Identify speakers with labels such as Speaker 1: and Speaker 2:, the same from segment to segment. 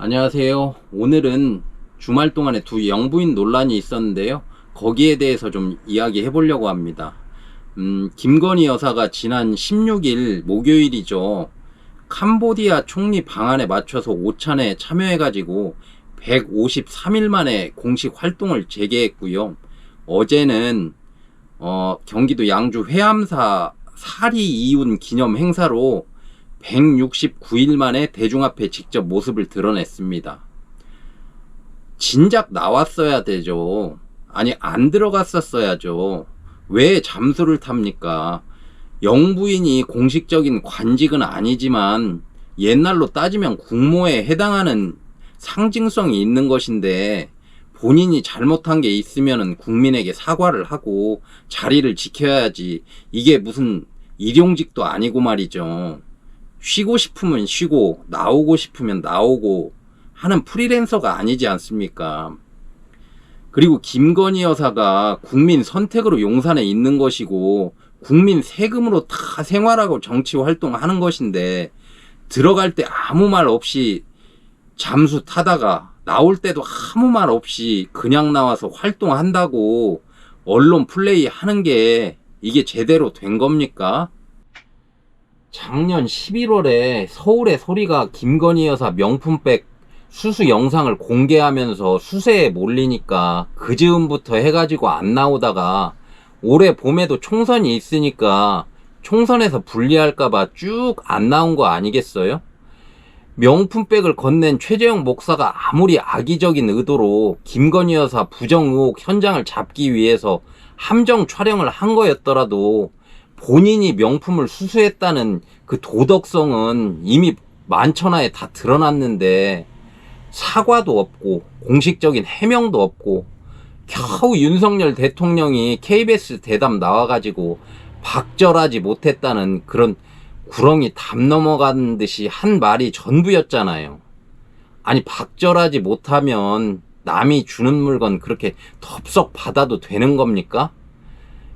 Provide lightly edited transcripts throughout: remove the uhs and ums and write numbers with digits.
Speaker 1: 안녕하세요. 오늘은 주말 동안에 두 영부인 논란이 있었는데요. 거기에 대해서 좀 이야기해 보려고 합니다. 김건희 여사가 지난 16일 목요일이죠. 캄보디아 총리 방안에 맞춰서 오찬에 참여해가지고 153일 만에 공식 활동을 재개했고요. 어제는 경기도 양주 회암사 사리 이윤 기념 행사로 169일 만에 대중 앞에 직접 모습을 드러냈습니다. 진작 나왔어야 되죠. 아니, 안 들어갔었어야죠. 왜 잠수를 탑니까? 영부인이 공식적인 관직은 아니지만 옛날로 따지면 국모에 해당하는 상징성이 있는 것인데, 본인이 잘못한 게 있으면 국민에게 사과를 하고 자리를 지켜야지. 이게 무슨 일용직도 아니고 말이죠. 쉬고 싶으면 쉬고 나오고 싶으면 나오고 하는 프리랜서가 아니지 않습니까? 그리고 김건희 여사가 국민 선택으로 용산에 있는 것이고 국민 세금으로 다 생활하고 정치 활동하는 것인데, 들어갈 때 아무 말 없이 잠수 타다가 나올 때도 아무 말 없이 그냥 나와서 활동한다고 언론 플레이 하는 게 이게 제대로 된 겁니까? 작년 11월에 서울의 소리가 김건희 여사 명품백 수수 영상을 공개하면서 수세에 몰리니까 그 즈음부터 해가지고 안 나오다가 올해 봄에도 총선이 있으니까 총선에서 불리할까봐 쭉 안 나온 거 아니겠어요? 명품백을 건넨 최재형 목사가 아무리 악의적인 의도로 김건희 여사 부정 의혹 현장을 잡기 위해서 함정 촬영을 한 거였더라도 본인이 명품을 수수했다는 그 도덕성은 이미 만천하에 다 드러났는데, 사과도 없고 공식적인 해명도 없고 겨우 윤석열 대통령이 KBS 대담 나와가지고 박절하지 못했다는 그런 구렁이 담 넘어가는 듯이 한 말이 전부였잖아요. 아니, 박절하지 못하면 남이 주는 물건 그렇게 덥석 받아도 되는 겁니까?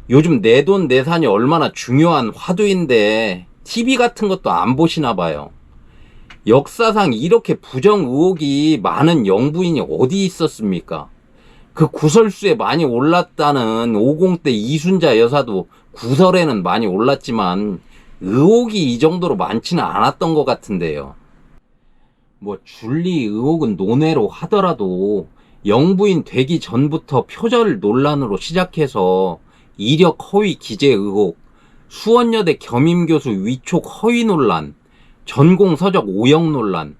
Speaker 1: 요즘 내돈 내산이 얼마나 중요한 화두인데 TV 같은 것도 안 보시나 봐요. 역사상 이렇게 부정 의혹이 많은 영부인이 어디 있었습니까? 그 구설수에 많이 올랐다는 50대 이순자 여사도 구설에는 많이 올랐지만 의혹이 이 정도로 많지는 않았던 것 같은데요. 뭐 줄리 의혹은 논외로 하더라도 영부인 되기 전부터 표절 논란으로 시작해서 이력 허위 기재 의혹, 수원여대 겸임교수 위촉 허위 논란, 전공 서적 오역 논란,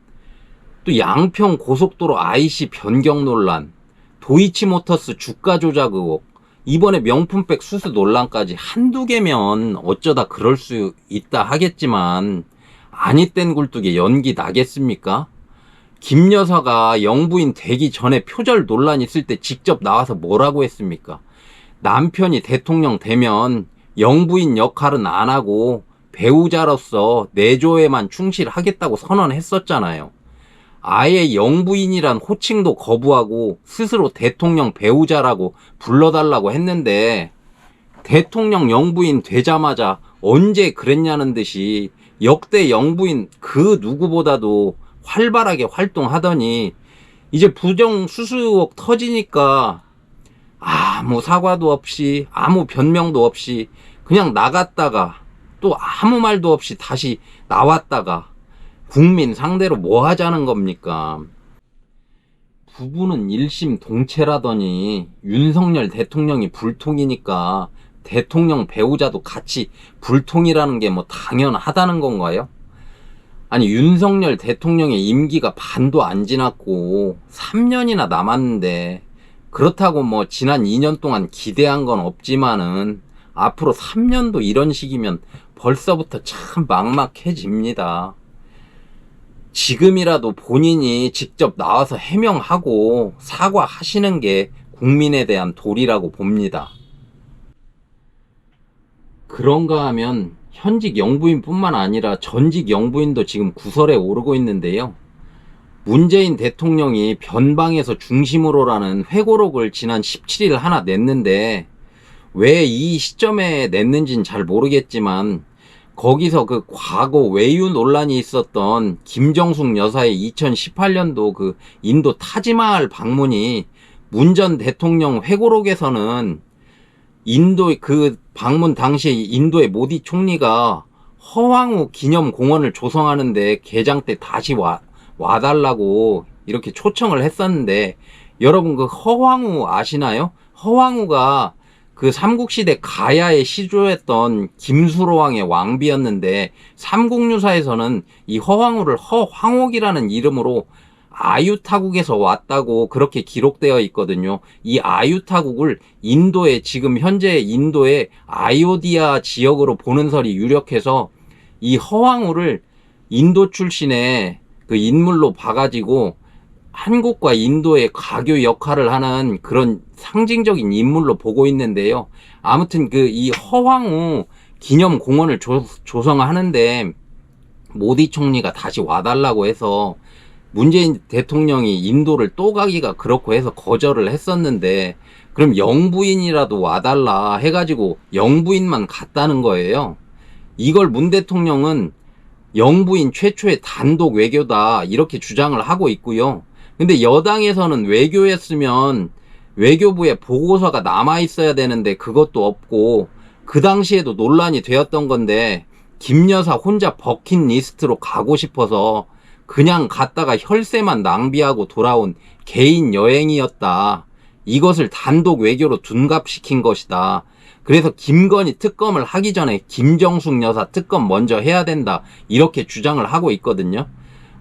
Speaker 1: 또 양평 고속도로 IC 변경 논란, 도이치모터스 주가 조작 의혹, 이번에 명품백 수수 논란까지 한두 개면 어쩌다 그럴 수 있다 하겠지만 아니 땐 굴뚝에 연기 나겠습니까? 김 여사가 영부인 되기 전에 표절 논란 있을 때 직접 나와서 뭐라고 했습니까? 남편이 대통령 되면 영부인 역할은 안 하고 배우자로서 내조에만 충실하겠다고 선언했었잖아요. 아예 영부인이란 호칭도 거부하고 스스로 대통령 배우자라고 불러달라고 했는데, 대통령 영부인 되자마자 언제 그랬냐는 듯이 역대 영부인 그 누구보다도 활발하게 활동하더니 이제 부정 수수 의혹 터지니까 아무 사과도 없이 아무 변명도 없이 그냥 나갔다가 또 아무 말도 없이 다시 나왔다가 국민 상대로 뭐 하자는 겁니까? 부부는 일심동체라더니 윤석열 대통령이 불통이니까 대통령 배우자도 같이 불통이라는 게 뭐 당연하다는 건가요? 아니, 윤석열 대통령의 임기가 반도 안 지났고 3년이나 남았는데, 그렇다고 뭐 지난 2년 동안 기대한 건 없지만은 앞으로 3년도 이런 식이면 벌써부터 참 막막해집니다. 지금이라도 본인이 직접 나와서 해명하고 사과하시는 게 국민에 대한 도리라고 봅니다. 그런가 하면 현직 영부인뿐만 아니라 전직 영부인도 지금 구설에 오르고 있는데요. 문재인 대통령이 변방에서 중심으로라는 회고록을 지난 17일 하나 냈는데, 왜 이 시점에 냈는지는 잘 모르겠지만 거기서 그 과거 외유 논란이 있었던 김정숙 여사의 2018년도 그 인도 타지마할 방문이 문 전 대통령 회고록에서는 인도의 그 방문 당시에 인도의 모디 총리가 허황우 기념공원을 조성하는데 개장 때 다시 와달라고 이렇게 초청을 했었는데, 여러분 그 허황우 아시나요? 허황우가 그 삼국시대 가야에 시조했던 김수로왕의 왕비였는데, 삼국유사에서는 이 허황우를 허황옥이라는 이름으로 아유타국에서 왔다고 그렇게 기록되어 있거든요. 이 아유타국을 인도의 지금 현재 인도의 아요디아 지역으로 보는 설이 유력해서 이 허황우를 인도 출신의 그 인물로 봐가지고 한국과 인도의 가교 역할을 하는 그런 상징적인 인물로 보고 있는데요. 아무튼 그 이 허황우 기념공원을 조성하는데 모디 총리가 다시 와달라고 해서 문재인 대통령이 인도를 또 가기가 그렇고 해서 거절을 했었는데, 그럼 영부인이라도 와달라 해가지고 영부인만 갔다는 거예요. 이걸 문 대통령은 영부인 최초의 단독 외교다 이렇게 주장을 하고 있고요. 근데 여당에서는 외교였으면 외교부에 보고서가 남아 있어야 되는데 그것도 없고, 그 당시에도 논란이 되었던 건데 김 여사 혼자 버킷리스트로 가고 싶어서 그냥 갔다가 혈세만 낭비하고 돌아온 개인 여행이었다. 이것을 단독 외교로 둔갑시킨 것이다. 그래서 김건희 특검을 하기 전에 김정숙 여사 특검 먼저 해야 된다. 이렇게 주장을 하고 있거든요.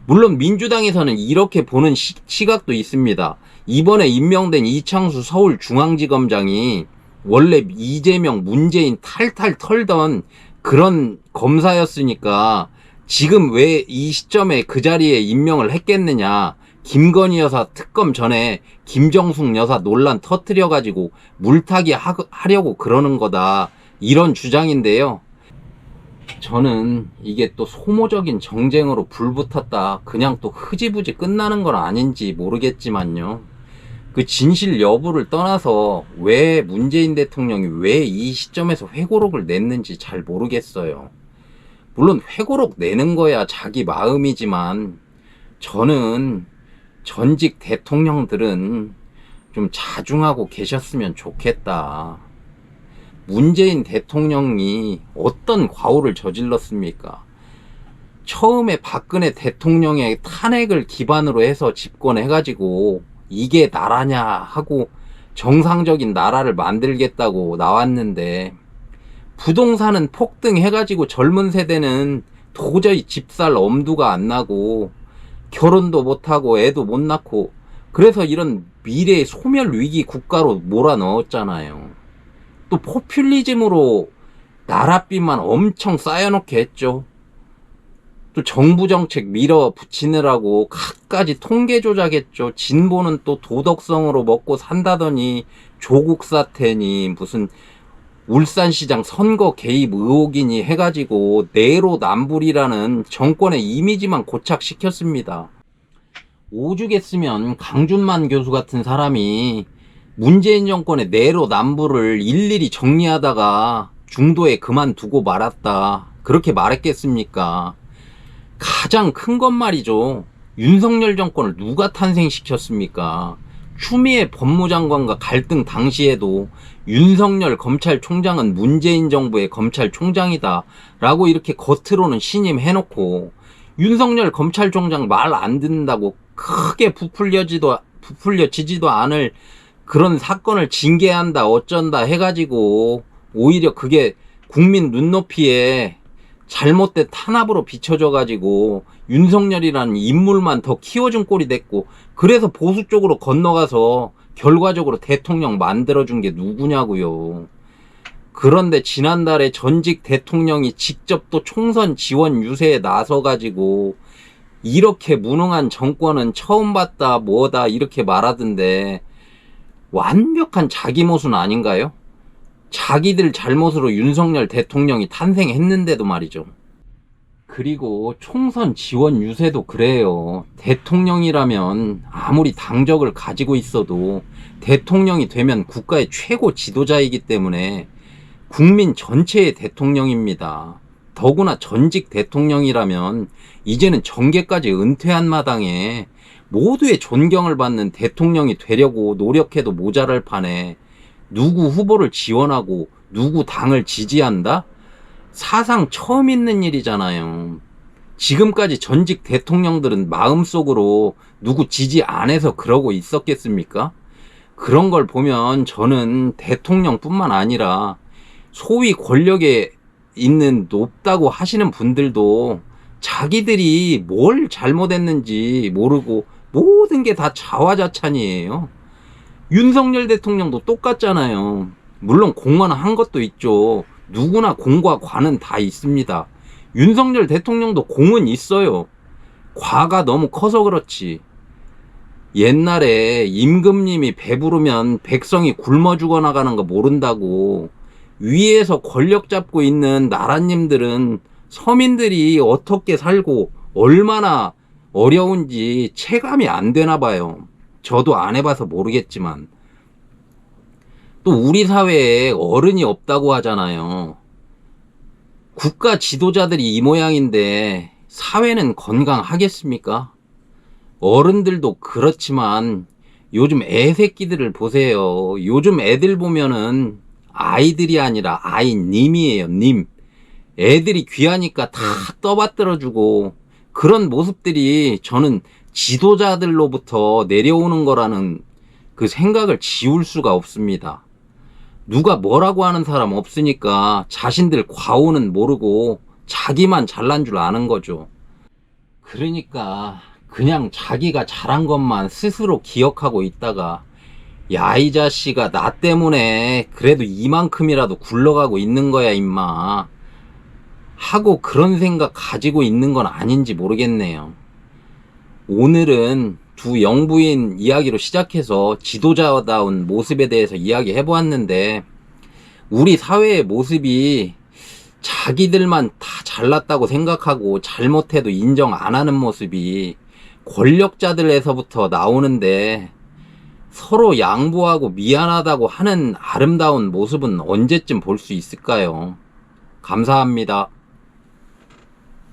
Speaker 1: 물론 민주당에서는 이렇게 보는 시각도 있습니다. 이번에 임명된 이창수 서울중앙지검장이 원래 이재명, 문재인 탈탈 털던 그런 검사였으니까 지금 왜 이 시점에 그 자리에 임명을 했겠느냐. 김건희 여사 특검 전에 김정숙 여사 논란 터뜨려가지고 물타기 하려고 그러는 거다. 이런 주장인데요. 저는 이게 또 소모적인 정쟁으로 불붙었다 그냥 또 흐지부지 끝나는 건 아닌지 모르겠지만요. 그 진실 여부를 떠나서 왜 문재인 대통령이 왜 이 시점에서 회고록을 냈는지 잘 모르겠어요. 물론 회고록 내는 거야 자기 마음이지만 저는 전직 대통령들은 좀 자중하고 계셨으면 좋겠다. 문재인 대통령이 어떤 과오를 저질렀습니까? 처음에 박근혜 대통령의 탄핵을 기반으로 해서 집권해가지고 이게 나라냐 하고 정상적인 나라를 만들겠다고 나왔는데, 부동산은 폭등해가지고 젊은 세대는 도저히 집 살 엄두가 안 나고 결혼도 못하고 애도 못 낳고, 그래서 이런 미래의 소멸 위기 국가로 몰아넣었잖아요. 또 포퓰리즘으로 나라빚만 엄청 쌓여놓게 했죠. 또 정부 정책 밀어붙이느라고 갖가지 통계 조작했죠. 진보는 또 도덕성으로 먹고 산다더니 조국 사태니 무슨 울산시장 선거 개입 의혹이니 해가지고 내로남불이라는 정권의 이미지만 고착시켰습니다. 오죽했으면 강준만 교수 같은 사람이 문재인 정권의 내로남불을 일일이 정리하다가 중도에 그만두고 말았다 그렇게 말했겠습니까? 가장 큰 건 말이죠. 윤석열 정권을 누가 탄생시켰습니까? 추미애 법무장관과 갈등 당시에도 윤석열 검찰총장은 문재인 정부의 검찰총장이다 라고 이렇게 겉으로는 신임해놓고 윤석열 검찰총장 말 안 듣는다고 크게 부풀려지지도 않을 그런 사건을 징계한다 어쩐다 해가지고 오히려 그게 국민 눈높이에 잘못된 탄압으로 비춰져가지고 윤석열이라는 인물만 더 키워준 꼴이 됐고, 그래서 보수 쪽으로 건너가서 결과적으로 대통령 만들어준 게 누구냐고요. 그런데 지난달에 전직 대통령이 직접 또 총선 지원 유세에 나서가지고 이렇게 무능한 정권은 처음 봤다 뭐다 이렇게 말하던데, 완벽한 자기 모순 아닌가요? 자기들 잘못으로 윤석열 대통령이 탄생했는데도 말이죠. 그리고 총선 지원 유세도 그래요. 대통령이라면 아무리 당적을 가지고 있어도 대통령이 되면 국가의 최고 지도자이기 때문에 국민 전체의 대통령입니다. 더구나 전직 대통령이라면 이제는 정계까지 은퇴한 마당에 모두의 존경을 받는 대통령이 되려고 노력해도 모자랄 판에 누구 후보를 지원하고 누구 당을 지지한다? 사상 처음 있는 일이잖아요. 지금까지 전직 대통령들은 마음속으로 누구 지지 안 해서 그러고 있었겠습니까? 그런 걸 보면 저는 대통령뿐만 아니라 소위 권력에 있는 높다고 하시는 분들도 자기들이 뭘 잘못했는지 모르고 모든 게 다 자화자찬이에요. 윤석열 대통령도 똑같잖아요. 물론 공헌 한 것도 있죠. 누구나 공과 과는 다 있습니다. 윤석열 대통령도 공은 있어요. 과가 너무 커서 그렇지. 옛날에 임금님이 배부르면 백성이 굶어 죽어나가는 거 모른다고 위에서 권력 잡고 있는 나라님들은 서민들이 어떻게 살고 얼마나 어려운지 체감이 안 되나 봐요. 저도 안 해봐서 모르겠지만. 또 우리 사회에 어른이 없다고 하잖아요. 국가 지도자들이 이 모양인데 사회는 건강하겠습니까? 어른들도 그렇지만 요즘 애새끼들을 보세요. 요즘 애들 보면은 아이들이 아니라 아이님이에요. 님. 애들이 귀하니까 다 떠받들어주고 그런 모습들이 저는 지도자들로부터 내려오는 거라는 그 생각을 지울 수가 없습니다. 누가 뭐라고 하는 사람 없으니까 자신들 과오는 모르고 자기만 잘난 줄 아는 거죠. 그러니까 그냥 자기가 잘한 것만 스스로 기억하고 있다가 야, 이 자식아, 나 때문에 그래도 이만큼이라도 굴러가고 있는 거야, 임마. 하고 그런 생각 가지고 있는 건 아닌지 모르겠네요. 오늘은 두 영부인 이야기로 시작해서 지도자다운 모습에 대해서 이야기해 보았는데 우리 사회의 모습이 자기들만 다 잘났다고 생각하고 잘못해도 인정 안 하는 모습이 권력자들에서부터 나오는데 서로 양보하고 미안하다고 하는 아름다운 모습은 언제쯤 볼 수 있을까요? 감사합니다.